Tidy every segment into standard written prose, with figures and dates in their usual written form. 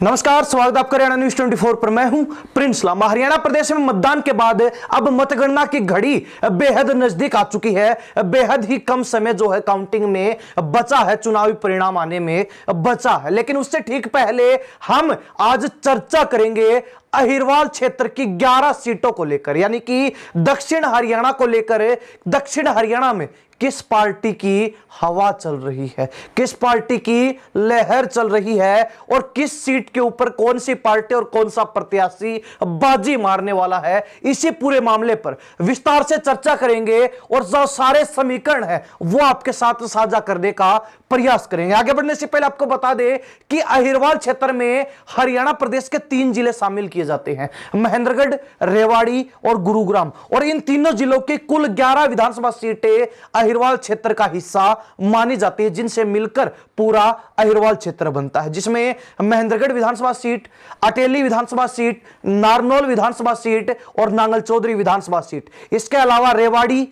नमस्कार, स्वागत है आपका हरियाणा न्यूज 24 पर। मैं हूं प्रिंस लामा। हरियाणा प्रदेश में मतदान के बाद अब मतगणना की घड़ी बेहद नजदीक आ चुकी है। बेहद ही कम समय जो है काउंटिंग में बचा है, चुनावी परिणाम आने में बचा है। लेकिन उससे ठीक पहले हम आज चर्चा करेंगे अहिरवाल क्षेत्र की 11 सीटों को लेकर, यानी कि दक्षिण हरियाणा को लेकर। दक्षिण हरियाणा में किस पार्टी की हवा चल रही है, किस पार्टी की लहर चल रही है और किस सीट के ऊपर कौन सी पार्टी और कौन सा प्रत्याशी बाजी मारने वाला है, इसी पूरे मामले पर विस्तार से चर्चा करेंगे और जो सारे समीकरण है वो आपके साथ साझा करने का प्रयास करेंगे। आगे बढ़ने से पहले आपको बता दें कि अहिरवाल क्षेत्र में हरियाणा प्रदेश के 3 जिले शामिल किए जाते हैं, महेंद्रगढ़, रेवाड़ी और गुरुग्राम। और इन तीनों जिलों की कुल 11 विधानसभा सीटें अहिरवाल क्षेत्र का हिस्सा मानी जाती है, जिनसे मिलकर पूरा अहिरवाल क्षेत्र बनता है, जिसमें महेंद्रगढ़ विधानसभा सीट, अटेली विधानसभा सीट, नारनौल विधानसभा सीट और नांगल चौधरी विधानसभा सीट। इसके अलावा रेवाड़ी,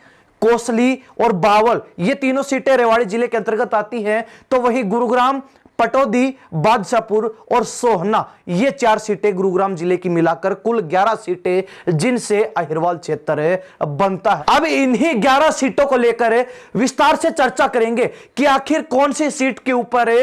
कोसली और बावल, ये तीनों सीटें रेवाड़ी जिले के अंतर्गत आती हैं। तो वही गुरुग्राम, पटौदी, बादशाहपुर और सोहना, ये 4 सीटें गुरुग्राम जिले की मिलाकर कुल 11 सीटें, जिनसे अहिरवाल क्षेत्र बनता है। अब इन्हीं 11 सीटों को लेकर विस्तार से चर्चा करेंगे कि आखिर कौन सी सीट के ऊपर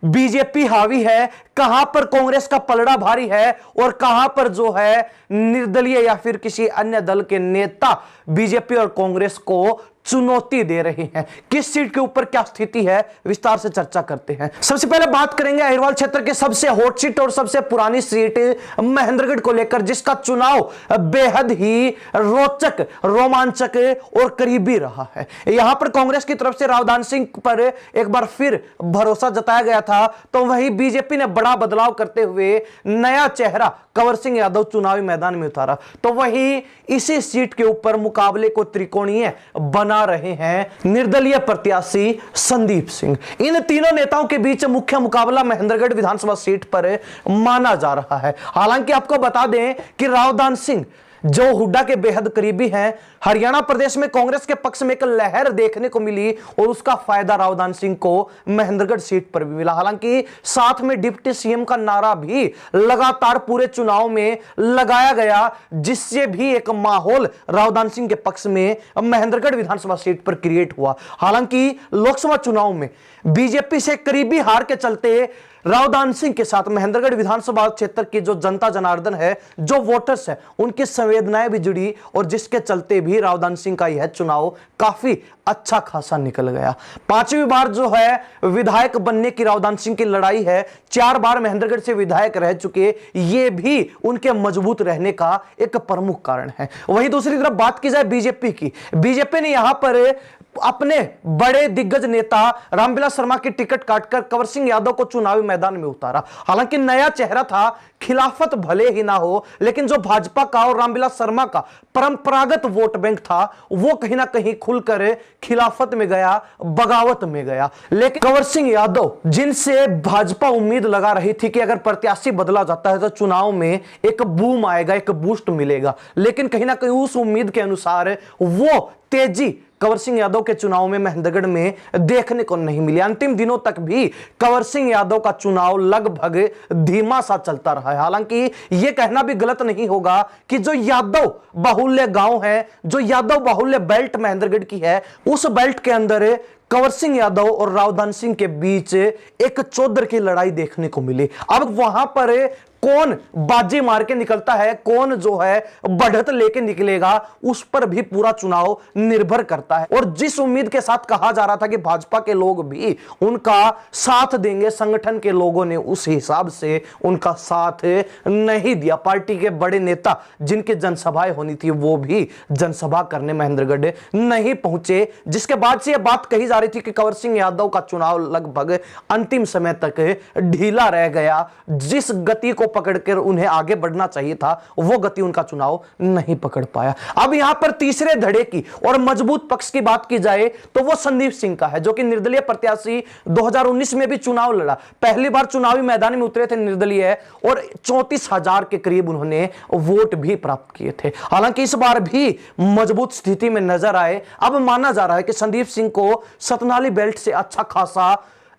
बीजेपी हावी है, कहां पर कांग्रेस का पलड़ा भारी है और कहां पर जो है निर्दलीय या फिर किसी अन्य दल के नेता बीजेपी और कांग्रेस को चुनौती दे रहे हैं। किस सीट के ऊपर क्या स्थिति है, विस्तार से चर्चा करते हैं। सबसे पहले बात करेंगे अहिरवाल क्षेत्र के सबसे हॉट सीट और सबसे पुरानी सीट महेंद्रगढ़ को लेकर, जिसका चुनाव बेहद ही रोचक, रोमांचक और करीबी रहा है। यहां पर कांग्रेस की तरफ से रावदान सिंह पर एक बार फिर भरोसा जताया गया था, तो वहीं बीजेपी ने बड़ा बदलाव करते हुए नया चेहरा कंवर सिंह यादव चुनावी मैदान में उतारा। तो वहीं इसी सीट के ऊपर मुकाबले को त्रिकोणीय बना रहे हैं निर्दलीय प्रत्याशी संदीप सिंह। इन तीनों नेताओं के बीच मुख्य मुकाबला महेंद्रगढ़ विधानसभा सीट पर माना जा रहा है। हालांकि आपको बता दें कि रावदान सिंह जो हुड्डा के बेहद करीबी हैं, हरियाणा प्रदेश में कांग्रेस के पक्ष में एक लहर देखने को मिली और उसका फायदा रावदान सिंह को महेंद्रगढ़ सीट पर भी मिला। हालांकि साथ में डिप्टी सीएम का नारा भी लगातार पूरे चुनाव में लगाया गया, जिससे भी एक माहौल रावदान सिंह के पक्ष में महेंद्रगढ़ विधानसभा सीट पर क्रिएट हुआ। हालांकि लोकसभा चुनाव में बीजेपी से करीबी हार के चलते रावदान सिंह के साथ महेंद्रगढ़ विधानसभा क्षेत्र की जो जनता जनार्दन है, जो वोटर्स है, उनकी संवेदनाएं भी जुड़ी और जिसके चलते भी रावदान सिंह का यह चुनाव काफी अच्छा खासा निकल गया। 5वीं बार जो है विधायक बनने की रावदान सिंह की लड़ाई है। 4 बार महेंद्रगढ़ से विधायक रह चुके, ये भी उनके मजबूत रहने का एक प्रमुख कारण है। वहीं दूसरी तरफ बात की जाए बीजेपी की, बीजेपी ने यहां पर अपने बड़े दिग्गज नेता रामविलास शर्मा की टिकट काटकर कंवर सिंह यादव को चुनावी मैदान में उतारा। हालांकि नया चेहरा था, खिलाफत भले ही ना हो, लेकिन जो भाजपा का और रामविलास शर्मा का परंपरागत वोट बैंक था, वो कहीं ना कहीं खुलकर खिलाफत में गया, बगावत में गया। लेकिन कंवर सिंह यादव, जिनसे भाजपा उम्मीद लगा रही थी कि अगर प्रत्याशी बदला जाता है तो चुनाव में एक बूम आएगा, एक बूस्ट मिलेगा, लेकिन कहीं ना कहीं उस उम्मीद के अनुसार वो तेजी कंवर सिंह यादव के चुनाव में महेंद्रगढ़ में देखने को नहीं मिली। अंतिम दिनों तक भी कंवर सिंह यादव का चुनाव लगभग धीमा सा चलता रहा है। हालांकि यह कहना भी गलत नहीं होगा कि जो यादव बाहुल्य गांव है, जो यादव बाहुल्य बेल्ट महेंद्रगढ़ की है, उस बेल्ट के अंदर कंवर सिंह यादव और रावदान सिंह के बीच एक चौधर की लड़ाई देखने को मिली। अब वहां पर कौन बाजी मार के निकलता है, कौन जो है बढ़त लेके निकलेगा, उस पर भी पूरा चुनाव निर्भर करता है। और जिस उम्मीद के साथ कहा जा रहा था कि भाजपा के लोग भी उनका साथ देंगे, संगठन के लोगों ने उस हिसाब से उनका साथ नहीं दिया। पार्टी के बड़े नेता जिनकी जनसभाएं होनी थी, वो भी जनसभा करने महेंद्रगढ़ नहीं पहुंचे, जिसके बाद से यह बात कही जा रही थी कि कंवर सिंह यादव का चुनाव लगभग अंतिम समय तक ढीला रह गया। जिस गति को पकड़कर उन्हें आगे बढ़ना चाहिए था, वो गति उनका चुनाव नहीं पकड़ पाया। अब यहां पर तीसरे धड़े की और मजबूत पक्ष की बात की जाए तो वो संदीप सिंह का है, जो कि निर्दलीय प्रत्याशी 2019 में भी चुनाव लड़ा, पहली बार चुनावी मैदान में उतरे थे निर्दलीय, और 34,000 के करीब उन्होंने वोट भी प्राप्त किए थे। हालांकि इस बार भी मजबूत स्थिति में नजर आए। अब माना जा रहा है कि संदीप सिंह को सतनाली बेल्ट से अच्छा खासा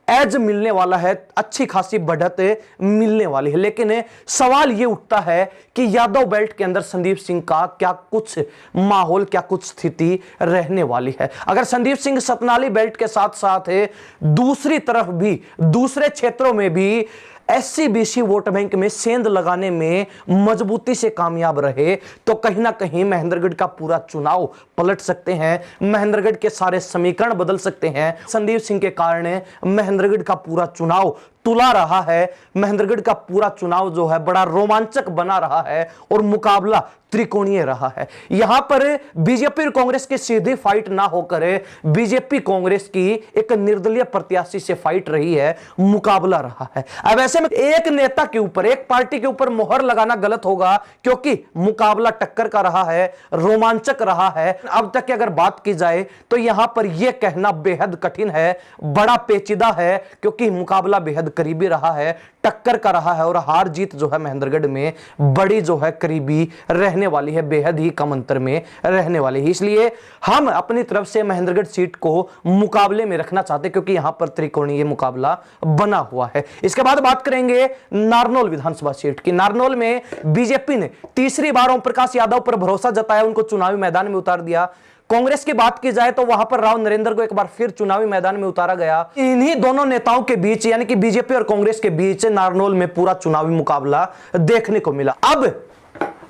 एज मिलने वाला है, अच्छी खासी बढ़त मिलने वाली है। लेकिन सवाल यह उठता है कि यादव बेल्ट के अंदर संदीप सिंह का क्या कुछ माहौल, क्या कुछ स्थिति रहने वाली है। अगर संदीप सिंह सतनाली बेल्ट के साथ साथ दूसरी तरफ भी, दूसरे क्षेत्रों में भी एससी बीसी वोट बैंक में सेंध लगाने में मजबूती से कामयाब रहे तो कहीं ना कहीं महेंद्रगढ़ का पूरा चुनाव पलट सकते हैं, महेंद्रगढ़ के सारे समीकरण बदल सकते हैं। संदीप सिंह के कारण महेंद्रगढ़ का पूरा चुनाव तुला रहा है, महेंद्रगढ़ का पूरा चुनाव जो है बड़ा रोमांचक बना रहा है और मुकाबला त्रिकोणीय रहा है। यहां पर बीजेपी और कांग्रेस की सीधी फाइट ना होकर बीजेपी कांग्रेस की एक निर्दलीय प्रत्याशी से फाइट रही है, मुकाबला रहा है। अब ऐसे में एक नेता के ऊपर, एक पार्टी के ऊपर मोहर लगाना गलत होगा, क्योंकि मुकाबला टक्कर का रहा है, रोमांचक रहा है। अब तक की अगर बात की जाए तो यहां पर यह कहना बेहद कठिन है, बड़ा पेचीदा है, क्योंकि मुकाबला बेहद करीबी रहा है, टक्कर का रहा है और हार जीत जो है महेंद्रगढ़ में बड़ी जो है करीबी रहने वाली है, बेहद ही कम अंतर में रहने वाली है। इसलिए हम अपनी तरफ से महेंद्रगढ़ सीट को मुकाबले में रखना चाहते, क्योंकि यहां पर त्रिकोणीय मुकाबला बना हुआ है। इसके बाद बात करेंगे नारनौल विधानसभा सीट की। नारनौल में बीजेपी ने तीसरी बार ओम प्रकाश यादव पर भरोसा जताया, उनको चुनावी मैदान में उतार दिया। कांग्रेस की बात की जाए तो वहां पर राव नरेंद्र को एक बार फिर चुनावी मैदान में उतारा गया। इन्हीं दोनों नेताओं के बीच, यानी कि बीजेपी और कांग्रेस के बीच नारनौल में पूरा चुनावी मुकाबला देखने को मिला। अब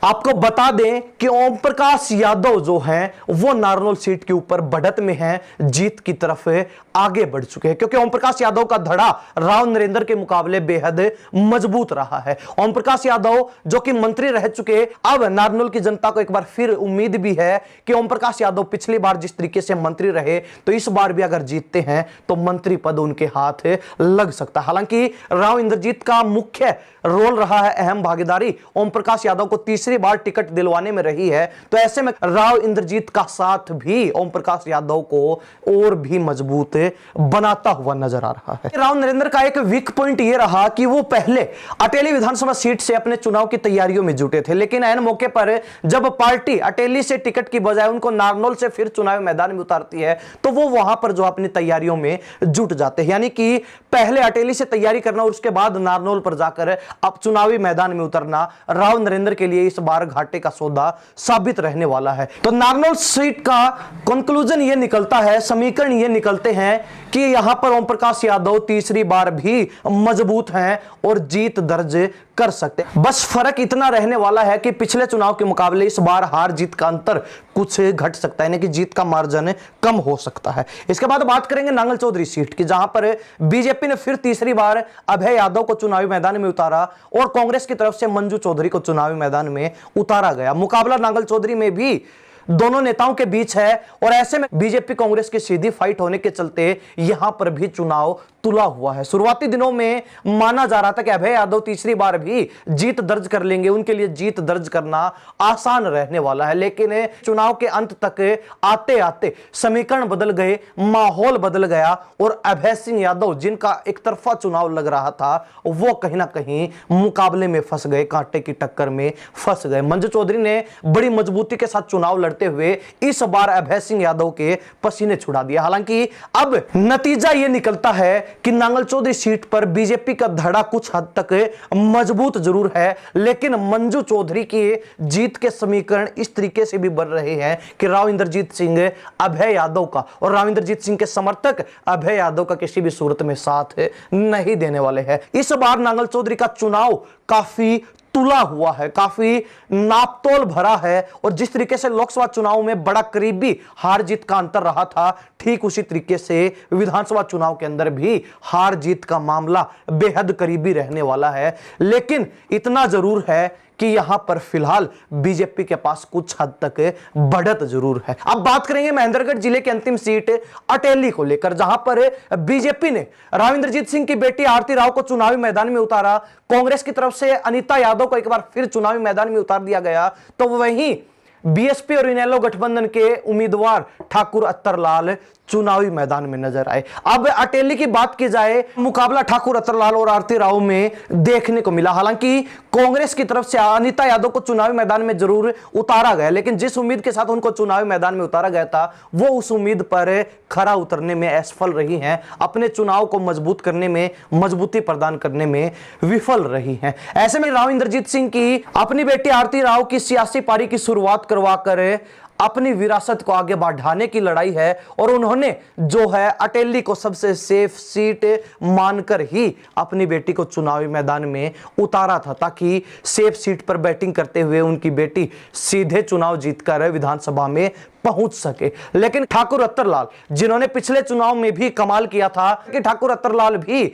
आपको बता दें कि ओम प्रकाश यादव जो हैं वो नारनौल सीट के ऊपर बढ़त में हैं, जीत की तरफ आगे बढ़ चुके हैं, क्योंकि ओम प्रकाश यादव का धड़ा राव नरेंद्र के मुकाबले बेहद मजबूत रहा है। ओम प्रकाश यादव जो कि मंत्री रह चुके, अब नारनौल की जनता को एक बार फिर उम्मीद भी है कि ओम प्रकाश यादव पिछली बार जिस तरीके से मंत्री रहे तो इस बार भी अगर जीतते हैं तो मंत्री पद उनके हाथ लग सकता है। हालांकि राव इंद्रजीत का मुख्य रोल रहा है, अहम भागीदारी ओम प्रकाश यादव को तीसरी बार टिकट दिलवाने में रही है, तो ऐसे में राव इंद्रजीत का साथ भी ओम प्रकाश यादव को और भी मजबूत बनाता हुआ नजर आ रहा है। राव नरेंद्र का एक वीक पॉइंट यह रहा कि वो पहले अटेली विधानसभा सीट से अपने चुनाव की तैयारियों में जुटे थे, लेकिन ऐन मौके पर जब पार्टी अटेली से टिकट की बजाय उनको नारनौल से फिर चुनावी मैदान में उतारती है तो वो वहां पर जो अपनी तैयारियों में जुट जाते हैं, यानी कि पहले अटेली से तैयारी करना और उसके बाद नारनौल पर जाकर अब चुनावी मैदान में उतरना राव नरेंद्र के लिए इस बार घाटे का सौदा साबित रहने वाला है। तो नारनौल सीट का कंक्लूजन यह निकलता है, समीकरण यह निकलते हैं कि यहां पर ओम प्रकाश यादव तीसरी बार भी मजबूत हैं और जीत दर्ज कर सकते हैं। बस फर्क इतना रहने वाला है कि पिछले चुनाव के मुकाबले इस बार हार जीत का अंतर कुछ घट सकता है, यानी कि जीत का मार्जिन कम हो सकता है। इसके बाद बात करेंगे नांगल चौधरी सीट की, जहां पर बीजेपी ने फिर तीसरी बार अभय यादव को चुनावी मैदान में उतारा और कांग्रेस की तरफ से मंजू चौधरी को चुनावी मैदान में उतारा गया। मुकाबला नांगल चौधरी में भी दोनों नेताओं के बीच है और ऐसे में बीजेपी कांग्रेस की सीधी फाइट होने के चलते यहां पर भी चुनाव तुला हुआ है। शुरुआती दिनों में माना जा रहा था कि अभय यादव तीसरी बार भी जीत दर्ज कर लेंगे, उनके लिए जीत दर्ज करना आसान रहने वाला है, लेकिन चुनाव के अंत तक आते आते समीकरण बदल गए, माहौल बदल गया और अभय सिंह यादव जिनका एक तरफा चुनाव लग रहा था वो कहीं ना कहीं मुकाबले में फंस गए, कांटे की टक्कर में फंस गए। मंजू चौधरी ने बड़ी मजबूती के साथ चुनाव लड़ते हुए इस बार अभय सिंह यादव के पसीने छुड़ा दिया। हालांकि अब नतीजा यह निकलता है कि नांगल चौधरी सीट पर बीजेपी का धड़ा कुछ हद तक मजबूत जरूर है, लेकिन मंजू चौधरी की जीत के समीकरण इस तरीके से भी बन रहे हैं कि राव इंद्रजीत सिंह अभय यादव का और राव इंद्रजीत सिंह के समर्थक अभय यादव का किसी भी सूरत में साथ नहीं देने वाले हैं। इस बार नांगल चौधरी का चुनाव काफी तुला हुआ है, काफी नापतोल भरा है और जिस तरीके से लोकसभा चुनाव में बड़ा करीबी हार जीत का अंतर रहा था, ठीक उसी तरीके से विधानसभा चुनाव के अंदर भी हार जीत का मामला बेहद करीबी रहने वाला है। लेकिन इतना जरूर है कि यहां पर फिलहाल बीजेपी के पास कुछ हद तक बढ़त जरूर है। अब बात करेंगे महेंद्रगढ़ जिले की अंतिम सीट अटेली को लेकर, जहां पर बीजेपी ने राव इंद्रजीत सिंह की बेटी आरती राव को चुनावी मैदान में उतारा, कांग्रेस की तरफ से अनीता यादव को एक बार फिर चुनावी मैदान में उतार दिया गया, तो वहीं बीएसपी और इनेलो गठबंधन के उम्मीदवार ठाकुर अत्तरलाल चुनावी मैदान में नजर आए। अब अटेली की बात की जाए, मुकाबला ठाकुर रतनलाल और आरती राव में देखने को मिला। हालांकि कांग्रेस की तरफ से अनीता यादव को चुनावी मैदान में जरूर उतारा गया, लेकिन जिस उम्मीद के साथ उनको चुनावी मैदान में उतारा गया था वो उस उम्मीद पर खरा उतरने में असफल रही हैं, अपने चुनाव को मजबूत करने में, मजबूती प्रदान करने में विफल रही हैं। ऐसे में राव इंद्रजीत सिंह की अपनी बेटी आरती राव की सियासी पारी की शुरुआत करवाकर अपनी विरासत को आगे बढ़ाने की लड़ाई है और उन्होंने जो है अटेली को सबसे सेफ सीट मानकर ही अपनी बेटी को चुनावी मैदान में उतारा था, ताकि सेफ सीट पर बैटिंग करते हुए उनकी बेटी सीधे चुनाव जीतकर विधानसभा में पहुंच सके। लेकिन ठाकुर रतनलाल, जिन्होंने पिछले चुनाव में भी कमाल किया था, कि ठाकुर रतनलाल भी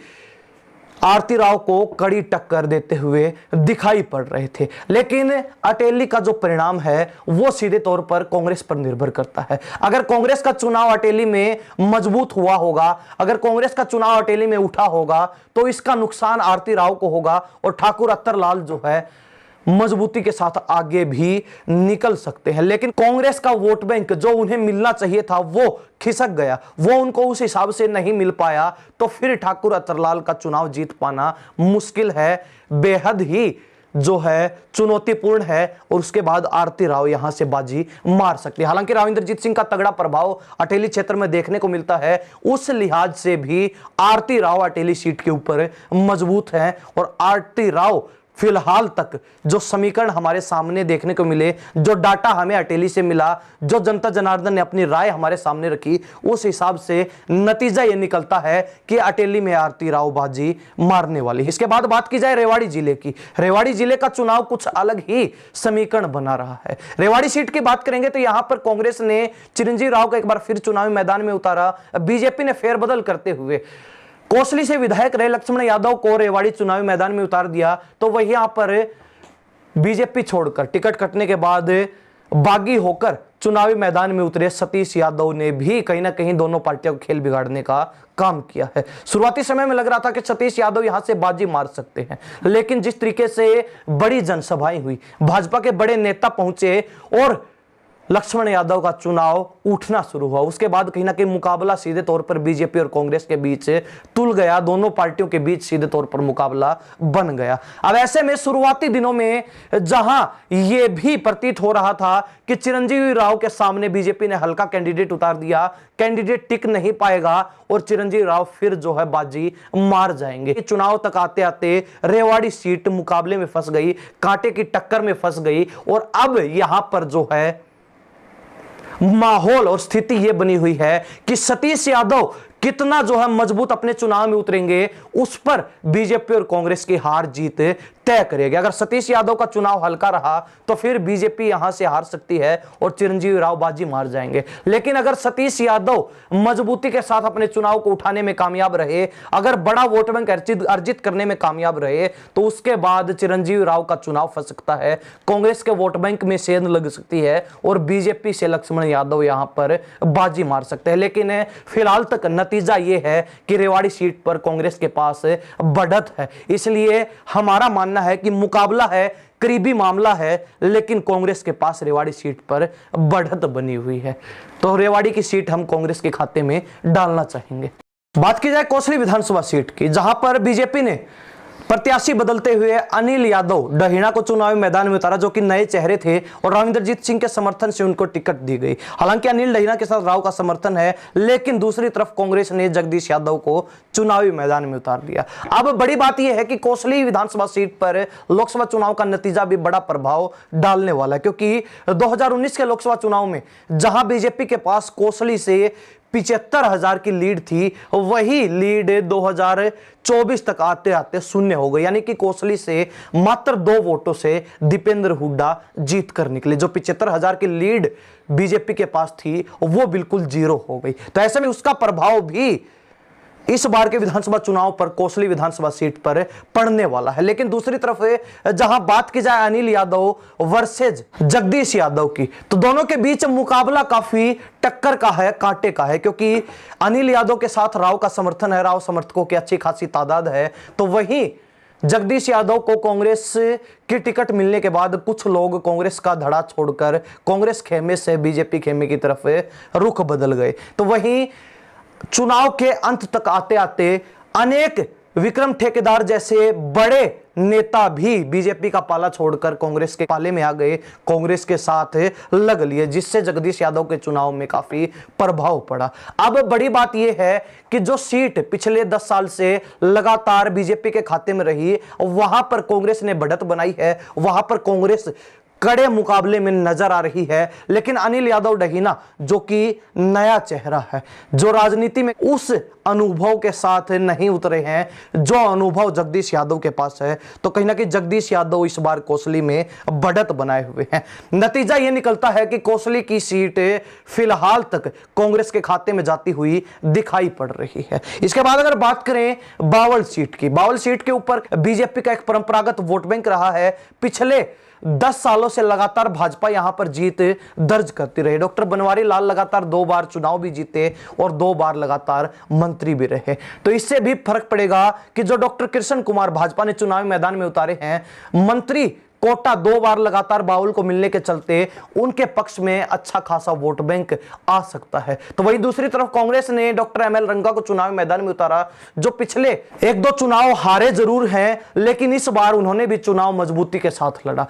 आरती राव को कड़ी टक्कर देते हुए दिखाई पड़ रहे थे। लेकिन अटेली का जो परिणाम है वो सीधे तौर पर कांग्रेस पर निर्भर करता है। अगर कांग्रेस का चुनाव अटेली में मजबूत हुआ होगा, अगर कांग्रेस का चुनाव अटेली में उठा होगा, तो इसका नुकसान आरती राव को होगा और ठाकुर रतनलाल जो है मजबूती के साथ आगे भी निकल सकते हैं। लेकिन कांग्रेस का वोट बैंक जो उन्हें मिलना चाहिए था वो खिसक गया, वो उनको उस हिसाब से नहीं मिल पाया, तो फिर ठाकुर रतनलाल का चुनाव जीत पाना मुश्किल है, बेहद ही जो है चुनौतीपूर्ण है, और उसके बाद आरती राव यहां से बाजी मार सकती है। हालांकि राव इंद्रजीत सिंह का तगड़ा प्रभाव अटेली क्षेत्र में देखने को मिलता है, उस लिहाज से भी आरती राव अटेली सीट के ऊपर मजबूत है। और आरती राव फिलहाल तक जो समीकरण हमारे सामने देखने को मिले, जो डाटा हमें अटेली से मिला, जो जनता जनार्दन ने अपनी राय हमारे सामने रखी, उस हिसाब से नतीजा यह निकलता है कि अटेली में आरती राव बाजी मारने वाली। इसके बाद बात की जाए रेवाड़ी जिले की। रेवाड़ी जिले का चुनाव कुछ अलग ही समीकरण बना रहा है। रेवाड़ी सीट की बात करेंगे तो यहां पर कांग्रेस ने चिरंजीवी राव को एक बार फिर चुनावी मैदान में उतारा। बीजेपी ने फेरबदल करते हुए कोसली से विधायक रहे लक्ष्मण यादव को रेवाड़ी चुनावी मैदान में उतार दिया, तो वही यहां पर बीजेपी छोड़कर टिकट कटने के बाद बागी होकर चुनावी मैदान में उतरे सतीश यादव ने भी कहीं ना कहीं दोनों पार्टियों को खेल बिगाड़ने का काम किया है। शुरुआती समय में लग रहा था कि सतीश यादव यहां से बाजी मार सकते हैं, लेकिन जिस तरीके से बड़ी जनसभाएं हुई, भाजपा के बड़े नेता पहुंचे और लक्ष्मण यादव का चुनाव उठना शुरू हुआ, उसके बाद कहीं ना कहीं मुकाबला सीधे तौर पर बीजेपी और कांग्रेस के बीच तुल गया। दोनों पार्टियों के बीच सीधे तौर पर मुकाबला बन गया। अब ऐसे में शुरुआती दिनों में जहां यह भी प्रतीत हो रहा था कि चिरंजीवी राव के सामने बीजेपी ने हल्का कैंडिडेट उतार दिया, कैंडिडेट टिक नहीं पाएगा और चिरंजीवी राव फिर जो है बाजी मार जाएंगे। चुनाव तक आते आते रेवाड़ी सीट मुकाबले में फंस गई, कांटे की टक्कर में फंस गई, और अब यहां पर जो है माहौल और स्थिति यह बनी हुई है कि सतीश यादव कितना जो है मजबूत अपने चुनाव में उतरेंगे, उस पर बीजेपी और कांग्रेस की हार जीत तय करेगी। अगर सतीश यादव का चुनाव हल्का रहा तो फिर बीजेपी यहां से हार सकती है और चिरंजीवी राव बाजी मार जाएंगे। लेकिन अगर सतीश यादव मजबूती के साथ अपने चुनाव को उठाने में कामयाब रहे, अगर बड़ा वोट बैंक अर्जित करने में कामयाब रहे, तो उसके बाद चिरंजीवी राव का चुनाव फंस सकता है, कांग्रेस के वोट बैंक में सेंध लग सकती है और बीजेपी से लक्ष्मण यादव यहां पर बाजी मार सकते हैं। लेकिन फिलहाल तक नतीजा यह है कि रेवाड़ी सीट पर कांग्रेस के पास बढ़त है, इसलिए हमारा मानना है कि मुकाबला है, करीबी मामला है, लेकिन कांग्रेस के पास रेवाड़ी सीट पर बढ़त बनी हुई है। तो रेवाड़ी की सीट हम कांग्रेस के खाते में डालना चाहेंगे। बात की जाए कोसली विधानसभा सीट की, जहां पर बीजेपी ने प्रत्याशी बदलते हुए अनिल यादव डहीना को चुनावी मैदान में उतारा, जो कि नए चेहरे थे और राव इंद्रजीत सिंह के समर्थन से उनको टिकट दी गई। हालांकि अनिल डहीना के साथ राव का समर्थन है, लेकिन दूसरी तरफ कांग्रेस ने जगदीश यादव को चुनावी मैदान में उतार दिया। अब बड़ी बात यह है कि कोसली विधानसभा सीट पर लोकसभा चुनाव का नतीजा भी बड़ा प्रभाव डालने वाला है, क्योंकि 2019 के लोकसभा चुनाव में जहां बीजेपी के पास कोसली से 75,000 की लीड थी, वही लीड 2024 तक आते आते शून्य हो गई। यानी कि कोसली से मात्र 2 वोटों से दीपेंद्र हुड्डा जीत कर निकले। जो 75,000 की लीड बीजेपी के पास थी वो बिल्कुल जीरो हो गई। तो ऐसे में उसका प्रभाव भी इस बार के विधानसभा चुनाव पर कोसली विधानसभा सीट पर पड़ने वाला है। लेकिन दूसरी तरफ जहां बात की जाए अनिल यादव वर्सेज जगदीश यादव की, तो दोनों के बीच मुकाबला काफी टक्कर का है, कांटे का है, क्योंकि अनिल यादव के साथ राव का समर्थन है, राव समर्थकों की अच्छी खासी तादाद है। तो वहीं जगदीश यादव को कांग्रेस की टिकट मिलने के बाद कुछ लोग कांग्रेस का धड़ा छोड़कर कांग्रेस खेमे से बीजेपी खेमे की तरफ रुख बदल गए। तो वहीं चुनाव के अंत तक आते आते अनेक विक्रम ठेकेदार जैसे बड़े नेता भी बीजेपी का पाला छोड़कर कांग्रेस के पाले में आ गए, कांग्रेस के साथ लग लिए, जिससे जगदीश यादव के चुनाव में काफी प्रभाव पड़ा। अब बड़ी बात यह है कि जो सीट पिछले 10 साल से लगातार बीजेपी के खाते में रही, वहां पर कांग्रेस ने बढ़त बनाई है, वहां पर कांग्रेस कड़े मुकाबले में नजर आ रही है। लेकिन अनिल यादव डहीना जो कि नया चेहरा है, जो राजनीति में उस अनुभव के साथ नहीं उतरे हैं जो अनुभव जगदीश यादव के पास है, तो कहीं ना कहीं जगदीश यादव इस बार कोसली में बढ़त बनाए हुए हैं। नतीजा यह निकलता है कि कोसली की सीट फिलहाल तक कांग्रेस के खाते में जाती हुई दिखाई पड़ रही है। इसके बाद अगर बात करें बावल सीट की, बावल सीट के ऊपर बीजेपी का एक परंपरागत वोट बैंक रहा है। पिछले 10 सालों से लगातार भाजपा यहां पर जीत दर्ज करती रही। डॉक्टर बनवारी लाल लगातार 2 बार चुनाव भी जीते और 2 बार लगातार मंत्री भी रहे। तो इससे भी फर्क पड़ेगा कि जो डॉक्टर कृष्ण कुमार भाजपा ने चुनावी मैदान में उतारे हैं, मंत्री कोटा 2 बार लगातार बावल को मिलने के चलते उनके पक्ष में अच्छा खासा वोट बैंक आ सकता है। तो वही दूसरी तरफ कांग्रेस ने डॉक्टर एमएल रंगा को चुनावी मैदान में उतारा, जो पिछले 1-2 चुनाव हारे जरूर हैं, लेकिन इस बार उन्होंने भी चुनाव मजबूती के साथ लड़ा।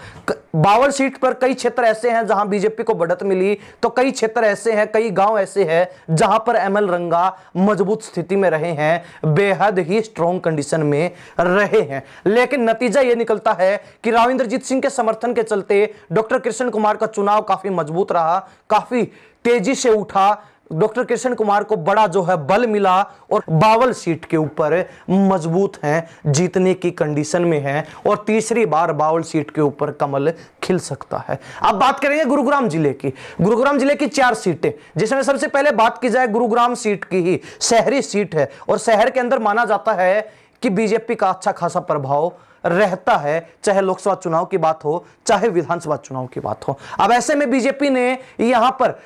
बावल सीट पर कई क्षेत्र ऐसे हैं जहां बीजेपी को बढ़त मिली, तो कई क्षेत्र ऐसे हैं, कई गांव ऐसे हैं जहां पर एमएल रंगा मजबूत स्थिति में रहे हैं, बेहद ही स्ट्रॉन्ग कंडीशन में रहे हैं। लेकिन नतीजा यह निकलता है कि राविंद्रजीत सिंह के समर्थन के चलते डॉक्टर कृष्ण कुमार का चुनाव काफी मजबूत रहा, काफी तेजी से उठा। डॉक्टर कृष्ण कुमार को बड़ा जो है बल मिला और बावल सीट के ऊपर मजबूत हैं, जीतने की कंडीशन में हैं और तीसरी बार बावल सीट के ऊपर कमल खिल सकता है। अब बात करेंगे गुरुग्राम जिले की। गुरुग्राम जिले की 4 सीटें, जिसमें सबसे पहले बात की जाए गुरुग्राम सीट की ही, शहरी सीट है और शहर के अंदर माना जाता है कि बीजेपी का अच्छा खासा प्रभाव रहता है, चाहे लोकसभा चुनाव की बात हो चाहे विधानसभा चुनाव की बात हो। अब ऐसे में बीजेपी ने यहां पर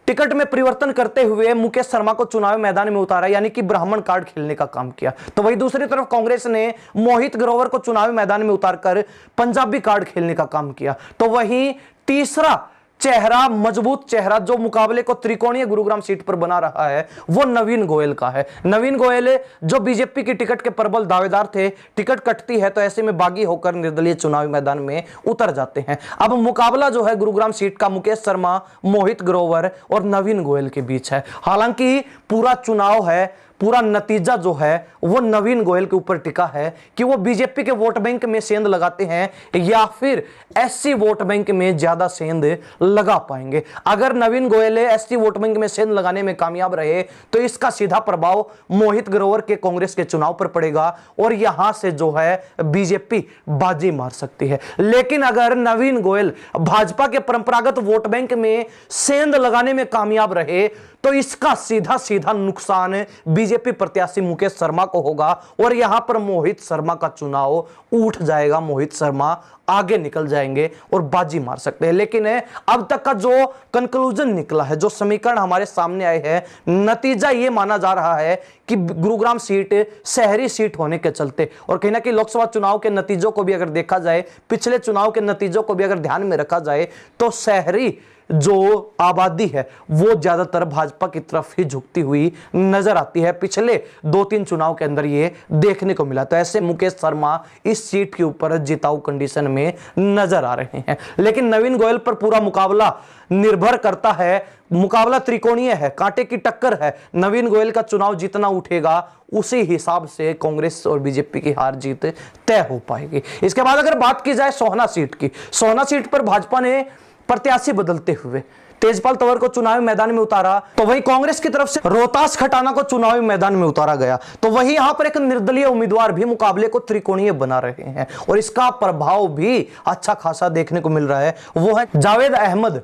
टिकट में परिवर्तन करते हुए मुकेश शर्मा को चुनावी मैदान में उतारा, यानी कि ब्राह्मण कार्ड खेलने का काम किया। तो वही दूसरी तरफ कांग्रेस ने मोहित ग्रोवर को चुनावी मैदान में उतारकर पंजाबी कार्ड खेलने का काम किया। तो वही तीसरा चेहरा, मजबूत चेहरा जो मुकाबले को त्रिकोणीय गुरुग्राम सीट पर बना रहा है, वो नवीन गोयल का है। नवीन गोयल जो बीजेपी की टिकट के प्रबल दावेदार थे, टिकट कटती है तो ऐसे में बागी होकर निर्दलीय चुनावी मैदान में उतर जाते हैं। अब मुकाबला जो है गुरुग्राम सीट का मुकेश शर्मा, मोहित ग्रोवर और नवीन गोयल के बीच है। हालांकि पूरा चुनाव है, पूरा नतीजा जो है वो नवीन गोयल के ऊपर टिका है कि वो बीजेपी के वोट बैंक में सेंध लगाते हैं या फिर एससी वोट बैंक में ज्यादा सेंध लगा पाएंगे। अगर नवीन गोयल एससी वोट बैंक में सेंध लगाने में कामयाब रहे तो इसका सीधा प्रभाव मोहित ग्रोवर के कांग्रेस के चुनाव पर पड़ेगा और यहां से जो है बीजेपी बाजी मार सकती है। लेकिन अगर नवीन गोयल भाजपा के परंपरागत वोट बैंक में सेंध लगाने में कामयाब रहे तो इसका सीधा सीधा नुकसान बीजेपी प्रत्याशी मुकेश शर्मा को होगा और यहां पर मोहित शर्मा का चुनाव उठ जाएगा, मोहित शर्मा आगे निकल जाएंगे और बाजी मार सकते हैं। लेकिन अब तक का जो कंक्लूजन निकला है, जो समीकरण हमारे सामने आए हैं, नतीजा यह माना जा रहा है कि गुरुग्राम सीट शहरी सीट होने के चलते और कहीं ना कहीं लोकसभा चुनाव के नतीजों को भी अगर देखा जाए, पिछले चुनाव के नतीजों को भी अगर ध्यान में रखा जाए, तो शहरी जो आबादी है वो ज्यादातर भाजपा की तरफ ही झुकती हुई नजर आती है। पिछले 2-3 चुनाव के अंदर ये देखने को मिला। तो ऐसे मुकेश शर्मा इस सीट के ऊपर जिताऊ कंडीशन में नजर आ रहे हैं। लेकिन नवीन गोयल पर पूरा मुकाबला निर्भर करता है, मुकाबला त्रिकोणीय है, कांटे की टक्कर है। नवीन गोयल का चुनाव जितना उठेगा उसी हिसाब से कांग्रेस और बीजेपी की हार जीत तय हो पाएगी। इसके बाद अगर बात की जाए सोहना सीट की, सोहना सीट पर भाजपा ने प्रत्याशी बदलते हुए तेजपाल तंवर को चुनावी मैदान में उतारा, तो वही कांग्रेस की तरफ से रोहतास खटाना को चुनावी मैदान में उतारा गया। तो वही यहां पर एक निर्दलीय उम्मीदवार भी मुकाबले को त्रिकोणीय बना रहे हैं और इसका प्रभाव भी अच्छा खासा देखने को मिल रहा है। वो है जावेद अहमद।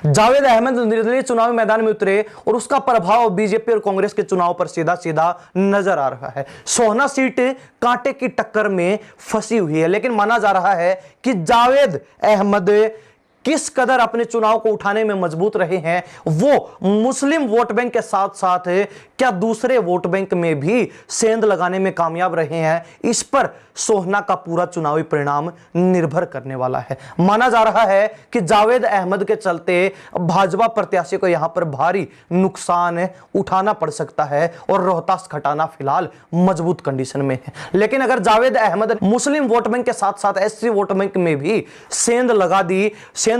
जावेद अहमद निर्दलीय चुनावी मैदान में उतरे और उसका प्रभाव बीजेपी और कांग्रेस के चुनाव पर सीधा सीधा नजर आ रहा है। सोहना सीट कांटे की टक्कर में फंसी हुई है, लेकिन माना जा रहा है कि जावेद अहमद किस कदर अपने चुनाव को उठाने में मजबूत रहे हैं, वो मुस्लिम वोट बैंक के साथ साथ क्या दूसरे वोट बैंक में भी सेंध लगाने में कामयाब रहे हैं, इस पर सोहना का पूरा चुनावी परिणाम निर्भर करने वाला है। माना जा रहा है कि जावेद अहमद के चलते भाजपा प्रत्याशी को यहां पर भारी नुकसान उठाना पड़ सकता है और रोहतास खटाना फिलहाल मजबूत कंडीशन में है। लेकिन अगर जावेद अहमद मुस्लिम वोट बैंक के साथ साथ एससी वोट बैंक में भी सेंध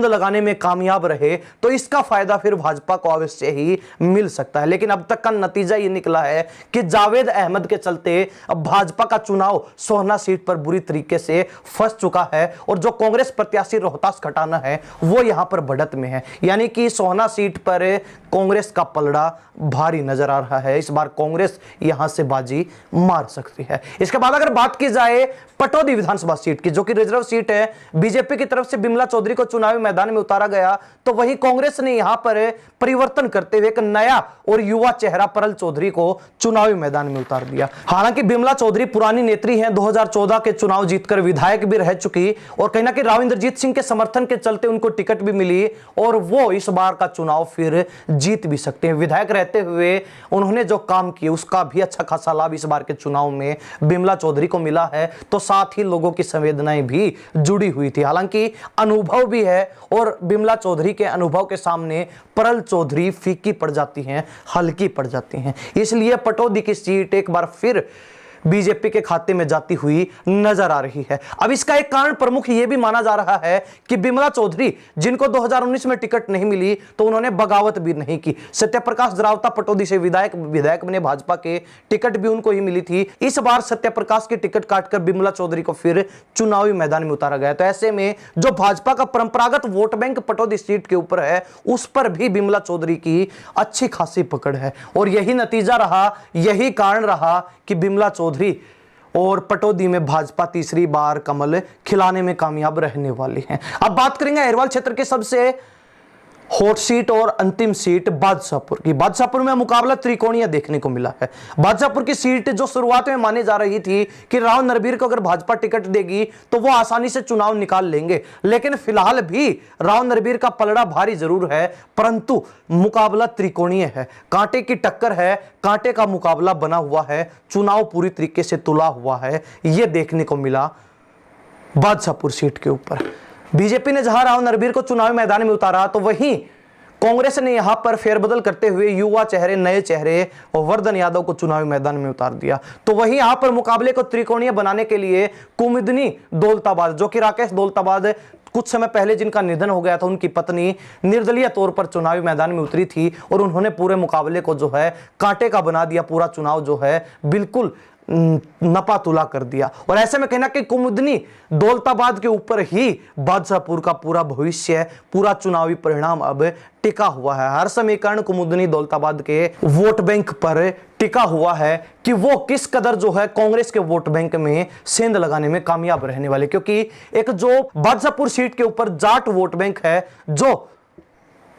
लगाने में कामयाब रहे तो इसका फायदा फिर भाजपा को अवश्य ही मिल सकता है। लेकिन अब तक का नतीजा यह निकला है कि जावेद अहमद के चलते भाजपा का चुनाव सोहना सीट पर बुरी तरीके से फंस चुका है और जो कांग्रेस प्रत्याशी रोहतास खटाना है वो यहां पर बढ़त में है। यानी कि सोहना सीट पर कांग्रेस का पलड़ा भारी नजर आ रहा है। इस बार कांग्रेस यहां से बाजी मार सकती है। इसके बाद अगर बात की जाए पटौदी विधानसभा सीट की, जो कि रिजर्व सीट है, बीजेपी की तरफ से बिमला चौधरी को चुनावी मैदान में उतारा गया, तो वहीं कांग्रेस ने यहां पर परिवर्तन करते हुए एक नया और युवा चेहरा परल चौधरी को चुनावी मैदान में उतार दिया। हालांकि बिमला चौधरी पुरानी नेत्री हैं, 2014 के चुनाव जीतकर विधायक भी रह चुकी और कहीं ना कहीं राव इंद्रजीत सिंह के समर्थन के चलते उनको टिकट भी मिली और वो इस बार का चुनाव फिर जीत भी सकते हैं। विधायक रहते हुए उन्होंने जो काम किए उसका भी अच्छा खासा लाभ इस बार के चुनाव में बिमला चौधरी को मिला है, तो साथ ही लोगों की संवेदनाएं भी जुड़ी हुई थी। हालांकि अनुभव भी है और बिमला चौधरी के अनुभव के सामने परल चौधरी फीकी पड़ जाती हैं, हल्की पड़ जाती हैं। इसलिए पटौदी की सीट एक बार फिर बीजेपी के खाते में जाती हुई नजर आ रही है। अब इसका एक कारण प्रमुख यह भी माना जा रहा है कि बिमला चौधरी, जिनको 2019 में टिकट नहीं मिली तो उन्होंने बगावत भी नहीं की। सत्यप्रकाश जरावता पटौदी से विधायक बने, भाजपा के टिकट भी उनको ही मिली थी। इस बार सत्यप्रकाश की टिकट काटकर बिमला चौधरी को फिर चुनावी मैदान में उतारा गया। तो ऐसे में जो भाजपा का परंपरागत वोट बैंक पटौदी सीट के ऊपर है उस पर भी बिमला चौधरी की अच्छी खासी पकड़ है और यही नतीजा रहा, यही कारण रहा कि बिमला चौधरी और पटौदी में भाजपा तीसरी बार कमल खिलाने में कामयाब रहने वाली है। अब बात करेंगे अहिरवाल क्षेत्र के सबसे हॉट सीट और अंतिम सीट बादशाहपुर की। बादशाहपुर में मुकाबला त्रिकोणीय देखने को मिला है। बादशाहपुर की सीट जो शुरुआत में मानी जा रही थी कि राव नरबीर को अगर भाजपा टिकट देगी तो वो आसानी से चुनाव निकाल लेंगे, लेकिन फिलहाल भी राव नरबीर का पलड़ा भारी जरूर है, परंतु मुकाबला त्रिकोणीय है, कांटे की टक्कर है, कांटे का मुकाबला बना हुआ है, चुनाव पूरी तरीके से तुला हुआ है। यह देखने को मिला बादशाहपुर सीट के ऊपर। बीजेपी ने जहां राव नरबीर को चुनावी मैदान में उतारा तो वहीं कांग्रेस ने यहां पर फेरबदल करते हुए युवा चेहरे, नए चेहरे वर्धन यादव को चुनावी मैदान में उतार दिया। तो वहीं यहां पर मुकाबले को त्रिकोणीय बनाने के लिए कुमुदनी दौलताबाद, जो कि राकेश दौलताबाद कुछ समय पहले जिनका निधन हो गया था, उनकी पत्नी निर्दलीय तौर पर चुनावी मैदान में उतरी थी और उन्होंने पूरे मुकाबले को जो है कांटे का बना दिया। पूरा चुनाव जो है बिल्कुल नपा तुला कर दिया और ऐसे में कहना कि कुमुदनी दौलताबाद के ऊपर ही बादशाहपुर का पूरा भविष्य, पूरा चुनावी परिणाम अब टिका हुआ है। हर समीकरण कुमुदनी दौलताबाद के वोट बैंक पर टिका हुआ है कि वो किस कदर जो है कांग्रेस के वोट बैंक में सेंध लगाने में कामयाब रहने वाले, क्योंकि एक जो बादशाहपुर सीट के ऊपर जाट वोट बैंक है जो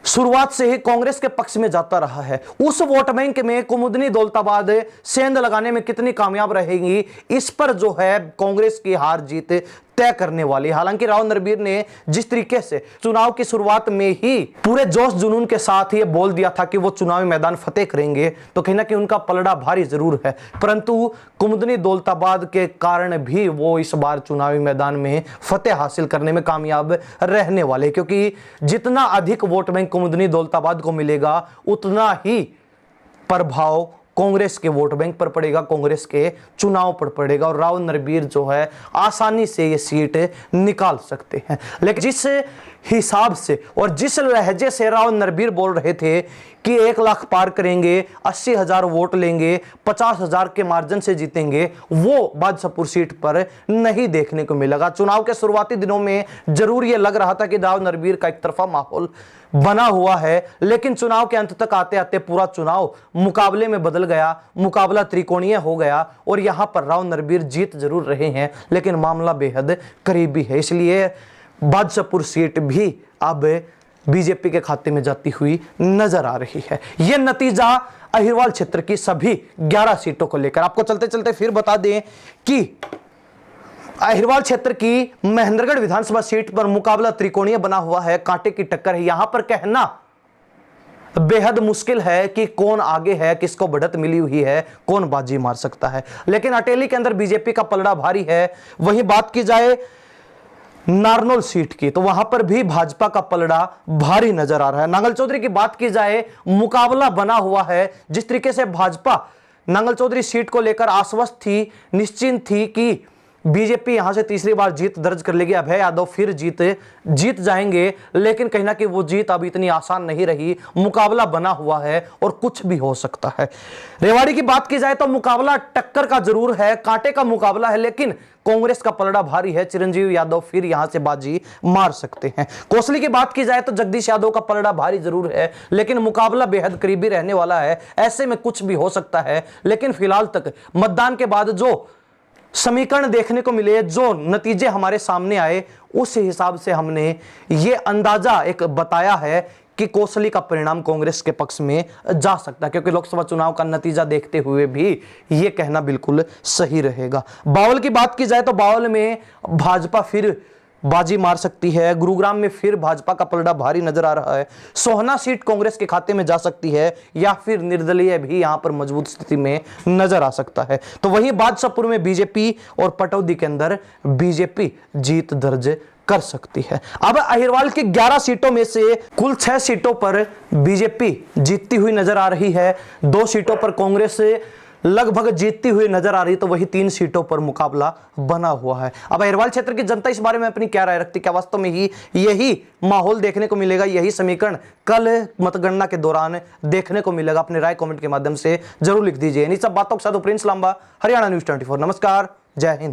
शुरुआत से ही कांग्रेस के पक्ष में जाता रहा है, उस वोट बैंक में कुमुदनी दौलताबाद सेंध लगाने में कितनी कामयाब रहेगी, इस पर जो है कांग्रेस की हार जीत तय करने वाली। हालांकि राव नरबीर ने जिस तरीके से चुनाव की शुरुआत में ही पूरे जोश जुनून के साथ ये बोल दिया था कि वो चुनावी मैदान फतेह करेंगे, तो कहीं ना कहीं उनका पलड़ा भारी जरूर है, परंतु कुमुदनी दौलताबाद के कारण भी वो इस बार चुनावी मैदान में फतेह हासिल करने में कामयाब रहने वाले, क्योंकि जितना अधिक वोट बैंक कुमुदनी दौलताबाद को मिलेगा उतना ही प्रभाव कांग्रेस के वोट बैंक पर पड़ेगा, कांग्रेस के चुनाव पर पड़ेगा और राव नरबीर जो है आसानी से ये सीट निकाल सकते हैं। लेकिन जिस हिसाब से और जिस लहजे से राव नरबीर बोल रहे थे कि 1 लाख पार करेंगे, 80,000 वोट लेंगे, 50,000 के मार्जिन से जीतेंगे, वो बादशाहपुर सीट पर नहीं देखने को मिलेगा। चुनाव के शुरुआती दिनों में जरूर ये लग रहा था कि राव नरबीर का एक तरफा माहौल बना हुआ है, लेकिन चुनाव के अंत तक आते आते पूरा चुनाव मुकाबले में बदल गया, मुकाबला त्रिकोणीय हो गया और यहां पर राव नरबीर जीत जरूर रहे हैं, लेकिन मामला बेहद करीबी है। इसलिए बादशाहपुर सीट भी अब बीजेपी के खाते में जाती हुई नजर आ रही है। यह नतीजा अहिरवाल क्षेत्र की सभी 11 सीटों को लेकर। आपको चलते चलते फिर बता दें कि अहिरवाल क्षेत्र की महेंद्रगढ़ विधानसभा सीट पर मुकाबला त्रिकोणीय बना हुआ है, कांटे की टक्कर है। यहां पर कहना बेहद मुश्किल है कि कौन आगे है, किसको बढ़त मिली हुई है, कौन बाजी मार सकता है। लेकिन अटेली के अंदर बीजेपी का पलड़ा भारी है। वहीं बात की जाए नारनौल सीट की तो वहां पर भी भाजपा का पलड़ा भारी नजर आ रहा है। नांगल चौधरी की बात की जाए, मुकाबला बना हुआ है। जिस तरीके से भाजपा नांगल चौधरी सीट को लेकर आश्वस्त थी, निश्चिंत थी कि बीजेपी यहां से तीसरी बार जीत दर्ज कर लेगी, अभय यादव फिर जीत जाएंगे, लेकिन कहीं ना कहीं वो जीत अब इतनी आसान नहीं रही। मुकाबला बना हुआ है और कुछ भी हो सकता है। रेवाड़ी की बात की जाए तो मुकाबला टक्कर का जरूर है, कांटे का मुकाबला है, लेकिन कांग्रेस का पलड़ा भारी है। चिरंजीव यादव फिर यहां से बाजी मार सकते हैं। कोसली की बात की जाए तो जगदीश यादव का पलड़ा भारी जरूर है, लेकिन मुकाबला बेहद करीबी रहने वाला है। ऐसे में कुछ भी हो सकता है, लेकिन फिलहाल तक मतदान के बाद जो समीकरण देखने को मिले, जो नतीजे हमारे सामने आए, उस हिसाब से हमने ये अंदाजा एक बताया है कि कोसली का परिणाम कांग्रेस के पक्ष में जा सकता है, क्योंकि लोकसभा चुनाव का नतीजा देखते हुए भी ये कहना बिल्कुल सही रहेगा। बावल की बात की जाए तो बावल में भाजपा फिर बाजी मार सकती है। गुरुग्राम में फिर भाजपा का पलड़ा भारी नजर आ रहा है। सोहना सीट कांग्रेस के खाते में जा सकती है, या फिर निर्दलीय भी यहां पर मजबूत स्थिति में नजर आ सकता है। तो वहीं बादशाहपुर में बीजेपी और पटौदी के अंदर बीजेपी जीत दर्ज कर सकती है। अब अहिरवाल की 11 सीटों में से कुल 6 सीटों पर बीजेपी जीतती हुई नजर आ रही है। 2 सीटों पर कांग्रेस लगभग जीतती हुई नजर आ रही है, तो वही 3 सीटों पर मुकाबला बना हुआ है। अब अहिरवाल क्षेत्र की जनता इस बारे में अपनी क्या राय रखती है? क्या वास्तव में ही यही माहौल देखने को मिलेगा, यही समीकरण कल मतगणना के दौरान देखने को मिलेगा? अपनी राय कमेंट के माध्यम से जरूर लिख दीजिए। इन सब बातों के साथ प्रिंस लांबा, हरियाणा न्यूज 24। नमस्कार, जय हिंद।